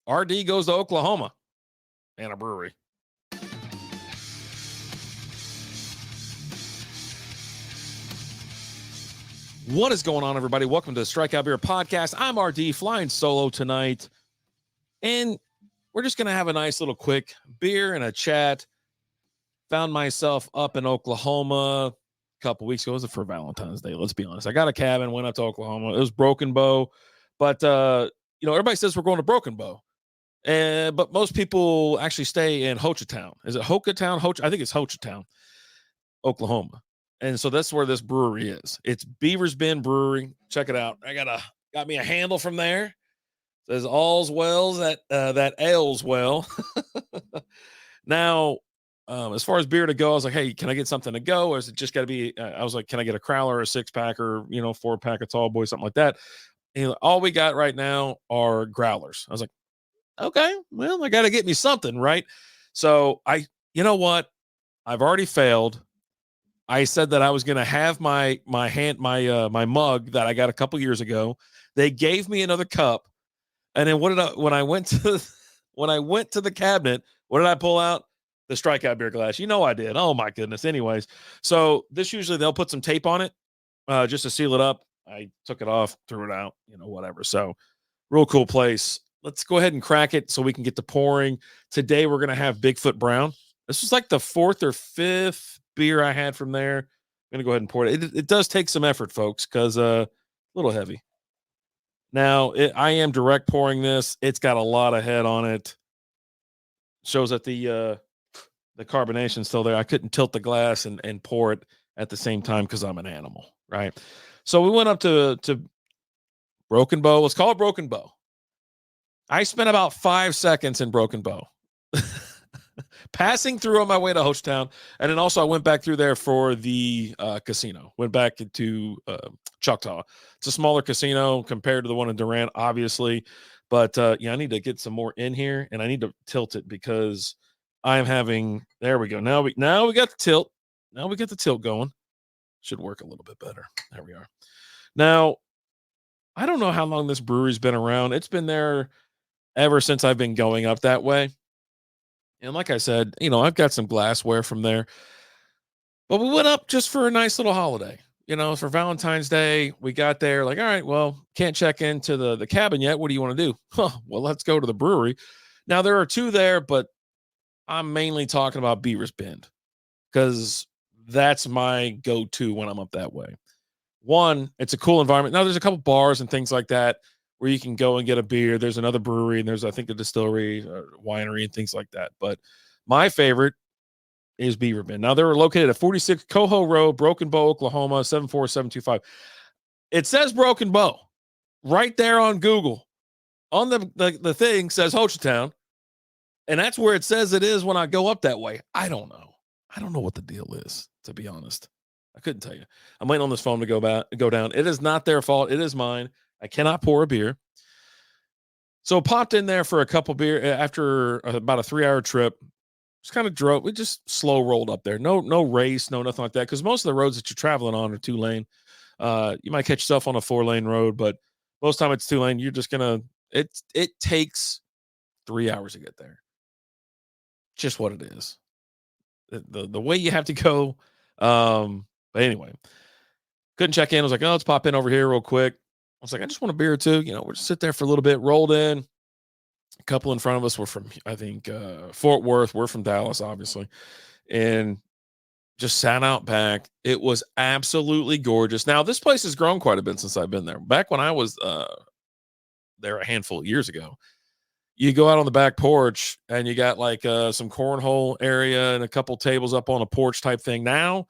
RD goes to Oklahoma and a brewery. What is going on, everybody? Welcome to the Strikeout Beer Podcast. I'm RD, flying solo tonight. And we're just going to have a nice little quick beer and a chat. Found myself up in Oklahoma a couple weeks ago. It was for Valentine's Day, let's be honest. I got a cabin, went up to Oklahoma. It was Broken Bow. But, everybody says we're going to Broken Bow. But most people actually stay in Hochatown. Is it Hochatown? I think it's Hochatown, Oklahoma. And so that's where this brewery is. It's Beavers Bend Brewery. Check it out. I got me a handle from there. It says all's well that ails well. Now, as far as beer to go, I was like, hey, can I get something to go? Or is it just got to be? I was like, can I get a crowler, a 6-pack, or 4-pack of tall boy, something like that? And all we got right now are growlers. I was like, okay, well, I got to get me something, right? So you know what? I've already failed. I said that I was going to have my mug that I got a couple years ago. They gave me another cup, and then when I went to the cabinet, what did I pull out? The Strikeout beer glass. You know I did. Oh my goodness. Anyways, so this usually they'll put some tape on it just to seal it up. I took it off, threw it out, whatever. So real cool place. Let's go ahead and crack it so we can get to pouring. Today we're going to have Bigfoot Brown. This was like the 4th or 5th beer I had from there. I'm going to go ahead and pour it. It does take some effort, folks, because a little heavy. Now, I am direct pouring this. It's got a lot of head on it. Shows that the carbonation's still there. I couldn't tilt the glass and pour it at the same time because I'm an animal, right? So we went up to Broken Bow. Let's call it Broken Bow. I spent about 5 seconds in Broken Bow. Passing through on my way to Hochatown. And then also I went back through there for the casino. Went back to Choctaw. It's a smaller casino compared to the one in Durant, obviously. But, I need to get some more in here. And I need to tilt it because I'm having... There we go. Now we got the tilt. Now we get the tilt going. Should work a little bit better. There we are. Now, I don't know how long this brewery's been around. It's been there ever since I've been going up that way. And like I said, I've got some glassware from there. But we went up just for a nice little holiday. For Valentine's Day, we got there like, all right, well, can't check into the cabin yet. What do you want to do? Well, let's go to the brewery. Now, there are 2 there, but I'm mainly talking about Beavers Bend because that's my go-to when I'm up that way. One, it's a cool environment. Now, there's a couple bars and things like that where you can go and get a beer. There's another brewery, and there's, I think, a distillery, winery, and things like that. But my favorite is Beaver Bend. Now, they're located at 46 Coho Road, Broken Bow, Oklahoma, 74725. It says Broken Bow right there on Google. On the thing says Hochatown, and that's where it says it is when I go up that way. I don't know. I don't know what the deal is, to be honest. I couldn't tell you. I'm waiting on this phone to go down. It is not their fault. It is mine. I cannot pour a beer. So popped in there for a couple beer after about a 3-hour trip. Just kind of drove. We just slow rolled up there. No race, no nothing like that. Because most of the roads that you're traveling on are 2-lane. You might catch yourself on a 4-lane road, but most time it's 2-lane. You're just gonna. It takes 3 hours to get there. Just what it is. The way you have to go. But anyway, couldn't check in. I was like, oh, let's pop in over here real quick. I was like, I just want a beer or 2. We'll just sit there for a little bit. Rolled in. A couple in front of us were from, I think, Fort Worth. We're from Dallas, obviously. And just sat out back. It was absolutely gorgeous. Now, this place has grown quite a bit since I've been there. Back when I was there a handful of years ago, you go out on the back porch and you got like some cornhole area and a couple tables up on a porch type thing. Now,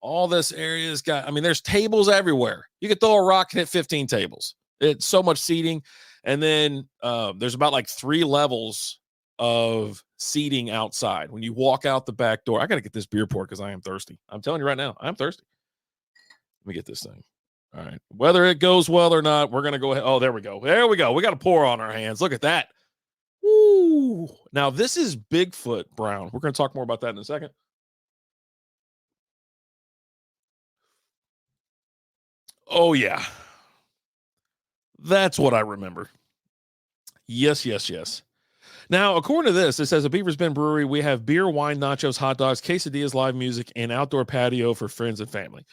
all this area's got, there's tables everywhere. You could throw a rock and hit 15 tables. It's so much seating. And then there's about like 3 levels of seating outside. When you walk out the back door, I got to get this beer poured because I am thirsty. I'm telling you right now, I'm thirsty. Let me get this thing. All right. Whether it goes well or not, we're going to go ahead. Oh, there we go. There we go. We got a pour on our hands. Look at that. Woo. Now, this is Bigfoot Brown. We're going to talk more about that in a second. Oh, yeah. That's what I remember. Yes, yes, yes. Now, according to this, it says at Beavers Bend Brewery, we have beer, wine, nachos, hot dogs, quesadillas, live music, and outdoor patio for friends and family.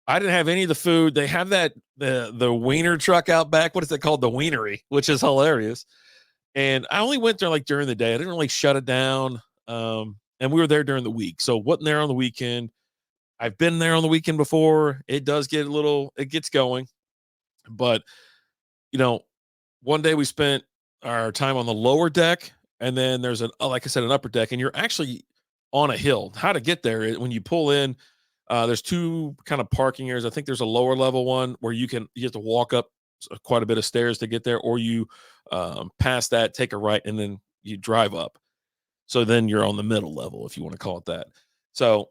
I didn't have any of the food. They have that the wiener truck out back. What is it called? The wienery, which is hilarious. And I only went there like during the day. I didn't really shut it down. And we were there during the week. So wasn't there on the weekend. I've been there on the weekend before. It does get it gets going. But, you know, one day we spent our time on the lower deck, and then there's like I said, an upper deck, and you're actually on a hill. How to get there when you pull in, there's two kind of parking areas. I think there's a lower level one where you have to walk up quite a bit of stairs to get there, or you pass that, take a right, and then you drive up. So then you're on the middle level, if you want to call it that. So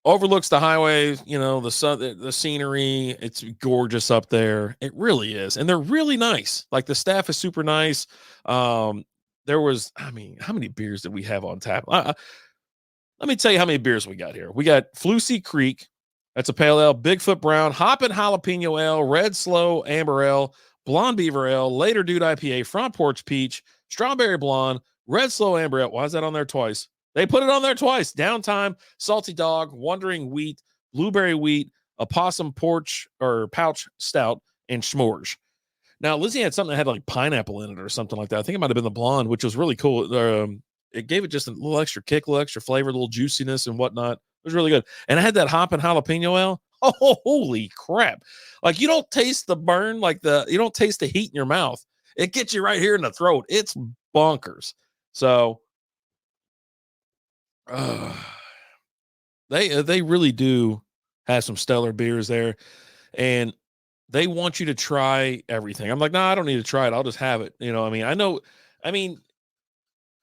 overlooks the highway, the sun, the scenery. It's gorgeous up there. It really is. And they're really nice. Like the staff is super nice. There was, how many beers did we have on tap? Let me tell you how many beers we got here. We got Flusy Creek. That's a pale ale. Bigfoot Brown, Hoppin' Jalapeno Ale, Red Slow Amber Ale, Blonde Beaver Ale, Later Dude IPA, Front Porch Peach, Strawberry Blonde, Red Slow Amber Ale. Why is that on there twice? They put it on there twice. Downtime, Salty Dog, Wandering Wheat, Blueberry Wheat, Opossum Porch or Pouch Stout, and Schmorge. Now, Lizzie had something that had like pineapple in it or something like that. I think it might have been the blonde, which was really cool. It gave it just a little extra kick, a little extra flavor, a little juiciness and whatnot. It was really good. And I had that Hoppin' Jalapeno Ale. Oh, holy crap. Like you don't taste the burn, you don't taste the heat in your mouth. It gets you right here in the throat. It's bonkers. So they really do have some stellar beers there, and they want you to try everything. I'm like, no, I don't need to try it. I'll just have it. I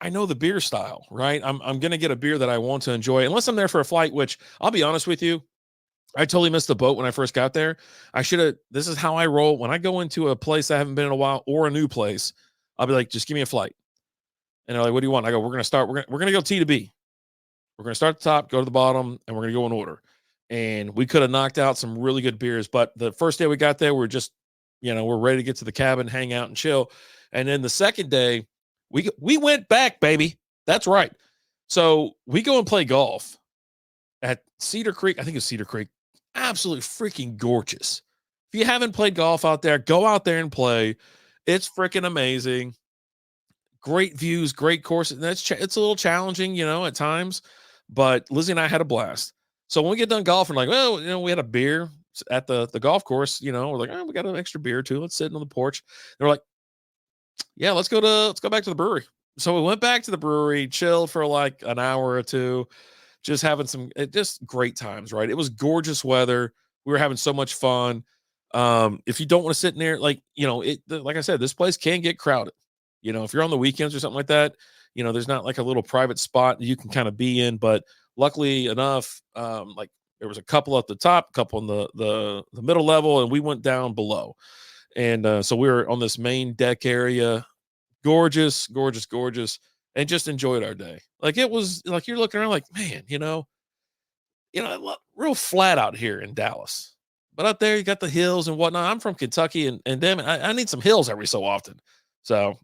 know the beer style, right? I'm going to get a beer that I want to enjoy, unless I'm there for a flight, which I'll be honest with you, I totally missed the boat when I first got there. This is how I roll. When I go into a place I haven't been in a while or a new place, I'll be like, just give me a flight. And they're like, what do you want? I go, we're going to go T to B. We're going to start at the top, go to the bottom, and we're going to go in order. And we could have knocked out some really good beers. But the first day we got there, we're just, we're ready to get to the cabin, hang out and chill. And then the second day, we went back, baby. That's right. So we go and play golf at Cedar Creek. I think it's Cedar Creek. Absolutely freaking gorgeous. If you haven't played golf out there, go out there and play. It's freaking amazing. Great views, great course. And it's a little challenging, at times, but Lizzie and I had a blast. So when we get done golfing, like, well, we had a beer at the golf course, we're like, oh, we got an extra beer too. Let's sit on the porch. And we're like, yeah, let's go back to the brewery. So we went back to the brewery, chilled for like an hour or two, just having just great times, right? It was gorgeous weather. We were having so much fun. If you don't want to sit in there, like I said, this place can get crowded. If you're on the weekends or something like that, there's not like a little private spot you can kind of be in. But luckily enough, like there was a couple at the top, a couple in the middle level, and we went down below. And so we were on this main deck area, gorgeous, gorgeous, gorgeous, and just enjoyed our day. Like it was like you're looking around like, man, real flat out here in Dallas. But up there, you got the hills and whatnot. I'm from Kentucky, and damn it, I need some hills every so often. So,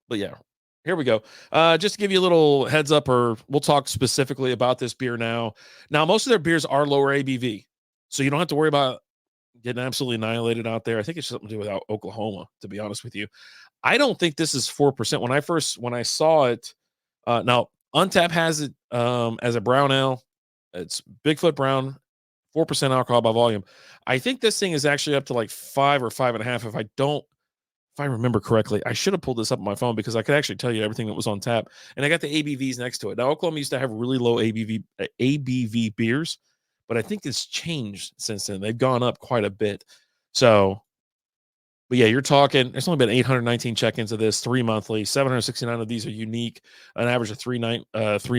but yeah, here we go. Just to give you a little heads up, or we'll talk specifically about this beer now. Now, most of their beers are lower ABV, so you don't have to worry about getting absolutely annihilated out there. I think it's something to do with Oklahoma, to be honest with you. I don't think this is 4%. When I saw it, now Untappd has it as a brown ale. It's Bigfoot Brown, 4% alcohol by volume. I think this thing is actually up to like 5 or 5.5. If I remember correctly. I should have pulled this up on my phone because I could actually tell you everything that was on tap. And I got the ABVs next to it. Now, Oklahoma used to have really low ABV beers, but I think it's changed since then. They've gone up quite a bit. So, but yeah, you're talking, there's only been 819 check-ins of this, 3 monthly, 769 of these are unique, an average of 3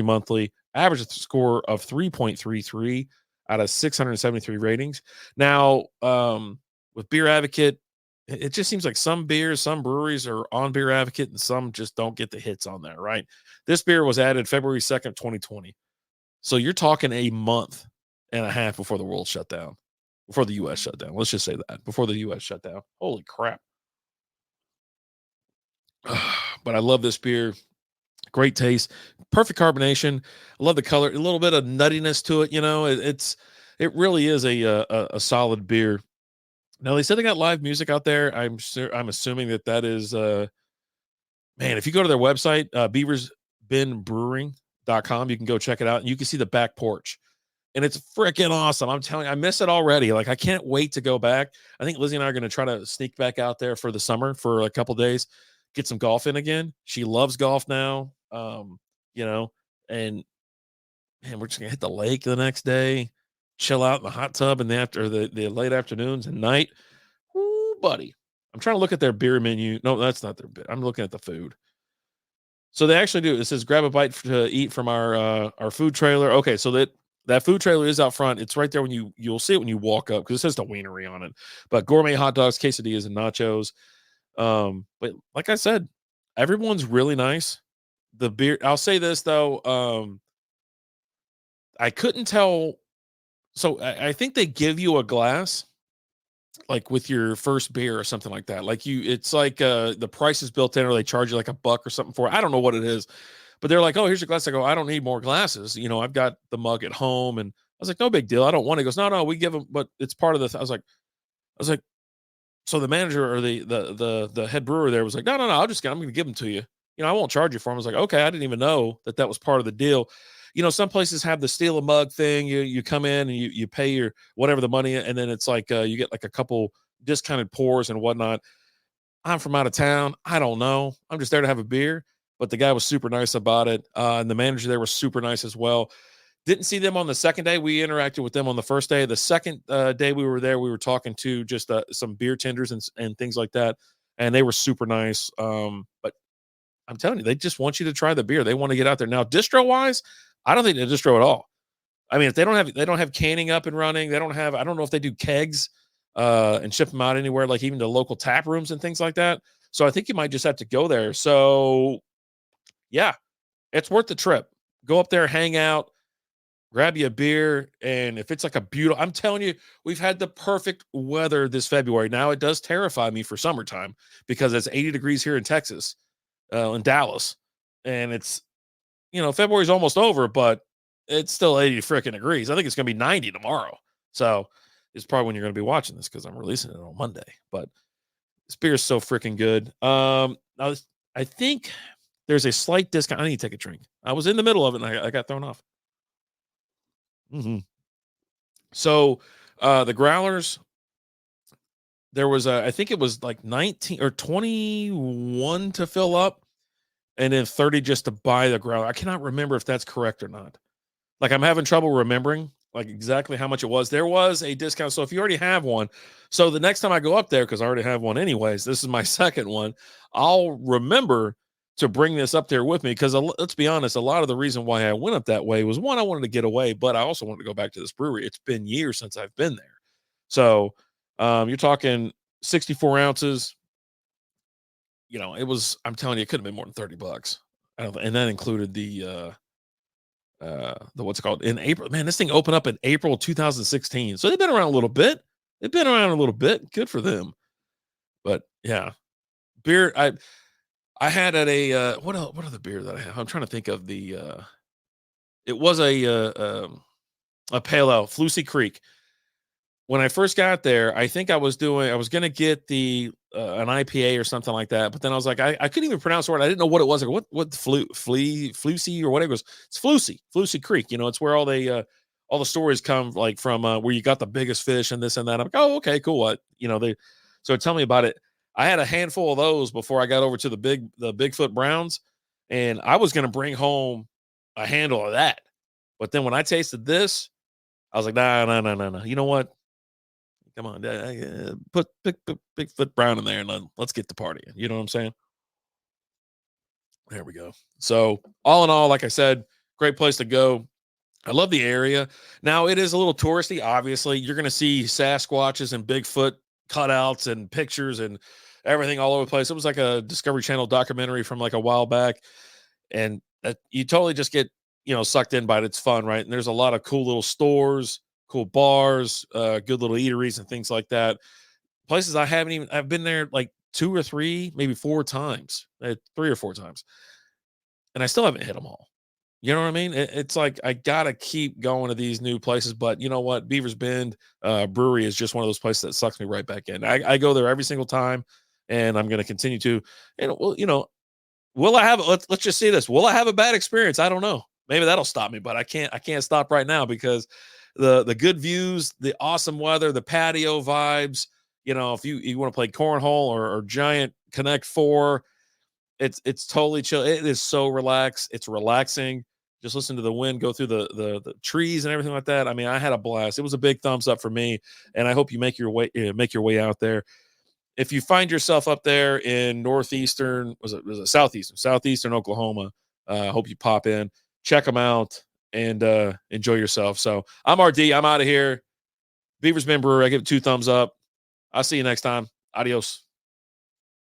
monthly, average score of 3.33 out of 673 ratings. Now, with Beer Advocate, it just seems like some breweries are on Beer Advocate and some just don't get the hits on there, right? This beer was added February 2nd, 2020. So you're talking a month and a half before the world shut down, before the U.S. shut down. Let's just say that, before the U.S. shut down. Holy crap. but I love this beer. Great taste, perfect carbonation. I love the color, a little bit of nuttiness to it. It really is a solid beer. Now they said they got live music out there. I'm assuming that is man. If you go to their website, Beavers Bend Brewing.com, you can go check it out and you can see the back porch. And it's freaking awesome. I'm telling you, I miss it already. Like, I can't wait to go back. I think Lizzie and I are going to try to sneak back out there for the summer for a couple days, get some golf in again. She loves golf now. And man, we're just going to hit the lake the next day, chill out in the hot tub in the late afternoons and night. Ooh, buddy. I'm trying to look at their beer menu. No, that's not their beer. I'm looking at the food. So they actually do. It says grab a bite to eat from our food trailer. Okay, so that food trailer is out front. It's right there when you'll see it when you walk up because it says the wienery on it. But gourmet hot dogs, quesadillas, and nachos. But like I said, everyone's really nice. The beer, I'll say this though, I couldn't tell. So I think they give you a glass like with your first beer or something like that. It's like the price is built in or they charge you like $1 or something for it. I don't know what it is. But they're like, oh, here's your glass. I go, I don't need more glasses. I've got the mug at home. And I was like, no big deal. I don't want it. He goes, no, we give them, but it's part of the, I was like, so the manager or the head brewer there was like, no, I'm going to give them to you. I won't charge you for them. I was like, okay, I didn't even know that was part of the deal. Some places have the steal a mug thing. You come in and you pay your whatever the money, and then it's like you get like a couple discounted pours and whatnot. I'm from out of town. I don't know. I'm just there to have a beer. But the guy was super nice about it. And the manager there was super nice as well. Didn't see them on the second day. We interacted with them on the first day. The second day we were there, we were talking to just some beer tenders and things like that. And they were super nice. But I'm telling you, they just want you to try the beer. They want to get out there. Now, distro-wise, I don't think they distro at all. I mean, if they don't have canning up and running. I don't know if they do kegs and ship them out anywhere, like even to local tap rooms and things like that. So I think you might just have to go there. So yeah, it's worth the trip. Go up there, hang out, grab you a beer. And if it's like I'm telling you, we've had the perfect weather this February. Now it does terrify me for summertime because it's 80 degrees here in Texas, in Dallas. And it's, February's almost over, but it's still 80 freaking degrees. I think it's going to be 90 tomorrow. So it's probably when you're going to be watching this because I'm releasing it on Monday. But this beer is so freaking good. Now I think there's a slight discount. I need to take a drink. I was in the middle of it and I got thrown off. Mm-hmm. So the growlers, there was I think it was like 19 or 21 to fill up and then 30 just to buy the growler. I cannot remember if that's correct or not. Like, I'm having trouble remembering like exactly how much it was. There was a discount. So if you already have one, so the next time I go up there, because I already have one anyways, this is my second one, I'll remember to bring this up there with me. Because let's be honest, a lot of the reason why I went up that way was, one, I wanted to get away, but I also wanted to go back to this brewery. It's been years since I've been there. So you're talking 64 ounces. I'm telling you, it could have been more than $30. And that included the what's it called in April. Man, this thing opened up in April 2016. So they've been around a little bit. Good for them. But yeah, beer. I had at a what other beer that I have? I'm trying to think of the. It was a pale ale, Flusy Creek. When I first got there, I think I was going to get an IPA or something like that. But then I was like, I couldn't even pronounce the word. I didn't know what it was. Like, what Flusy or whatever it was. It's Flusy Creek. It's where all the stories come like from where you got the biggest fish and this and that. I'm like, oh, okay, cool. So tell me about it. I had a handful of those before I got over to the Bigfoot Browns. And I was going to bring home a handle of that. But then when I tasted this, I was like, no. You know what? Come on, put Bigfoot Brown in there and let's get the party in. You know what I'm saying? There we go. So all in all, like I said, great place to go. I love the area. Now it is a little touristy. Obviously, you're going to see Sasquatches and Bigfoot cutouts and pictures and everything all over the place. It was like a Discovery Channel documentary from like a while back, and you totally just get sucked in by it. It's fun, right? And there's a lot of cool little stores, cool bars, good little eateries and things like that. Places I've been there like 2 or 3, maybe 4 times, 3 or 4 times, and I still haven't hit them all. You know what I mean? It's like I gotta keep going to these new places, but you know what? Beavers Bend Brewery is just one of those places that sucks me right back in. I go there every single time, and I'm going to continue to. And well, will I have? Let's just say this: will I have a bad experience? I don't know. Maybe that'll stop me, but I can't stop right now because the good views, the awesome weather, the patio vibes. If you want to play cornhole or giant Connect Four, it's totally chill. It is so relaxed. It's relaxing. Just listen to the wind go through the trees and everything like that. I mean, I had a blast. It was a big thumbs up for me, and I hope you make your way out there. If you find yourself up there in northeastern, was it southeastern Oklahoma, I hope you pop in, check them out, and enjoy yourself. So I'm RD. I'm out of here. Beavers Bend Brewery. I give it 2 thumbs up. I'll see you next time. Adios.